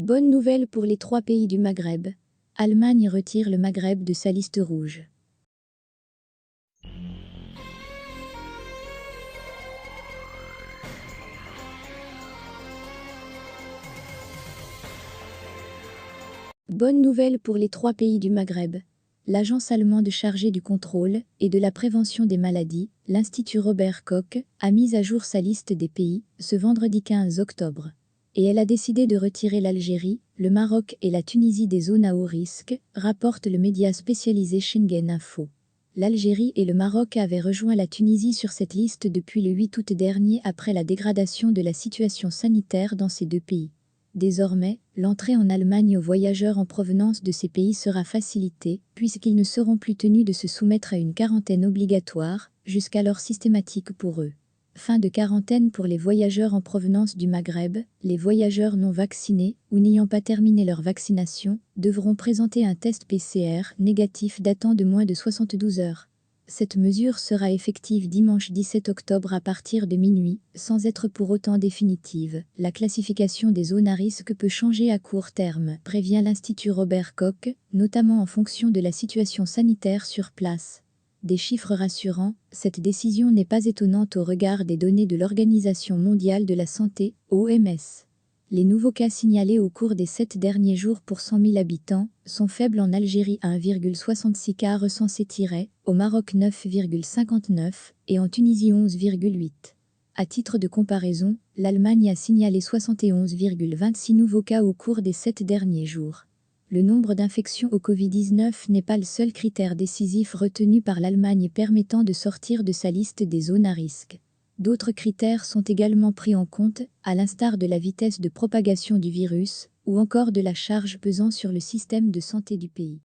Bonne nouvelle pour les 3 pays du Maghreb. Allemagne retire le Maghreb de sa liste rouge. Bonne nouvelle pour les 3 pays du Maghreb. L'agence allemande chargée du contrôle et de la prévention des maladies, l'Institut Robert Koch, a mis à jour sa liste des pays ce vendredi 15 octobre. Et elle a décidé de retirer l'Algérie, le Maroc et la Tunisie des zones à haut risque, rapporte le média spécialisé Schengen Info. L'Algérie et le Maroc avaient rejoint la Tunisie sur cette liste depuis le 8 août dernier après la dégradation de la situation sanitaire dans ces 2 pays. Désormais, l'entrée en Allemagne aux voyageurs en provenance de ces pays sera facilitée, puisqu'ils ne seront plus tenus de se soumettre à une quarantaine obligatoire, jusqu'alors systématique pour eux. Fin de quarantaine pour les voyageurs en provenance du Maghreb. Les voyageurs non vaccinés ou n'ayant pas terminé leur vaccination devront présenter un test PCR négatif datant de moins de 72 heures. Cette mesure sera effective dimanche 17 octobre à partir de minuit, sans être pour autant définitive. La classification des zones à risque peut changer à court terme, prévient l'Institut Robert Koch, notamment en fonction de la situation sanitaire sur place. Des chiffres rassurants, cette décision n'est pas étonnante au regard des données de l'Organisation mondiale de la santé, OMS. Les nouveaux cas signalés au cours des 7 derniers jours pour 100 000 habitants sont faibles en Algérie à 1,66 cas recensés, au Maroc 9,59 et en Tunisie 11,8. À titre de comparaison, l'Allemagne a signalé 71,26 nouveaux cas au cours des 7 derniers jours. Le nombre d'infections au Covid-19 n'est pas le seul critère décisif retenu par l'Allemagne permettant de sortir de sa liste des zones à risque. D'autres critères sont également pris en compte, à l'instar de la vitesse de propagation du virus ou encore de la charge pesant sur le système de santé du pays.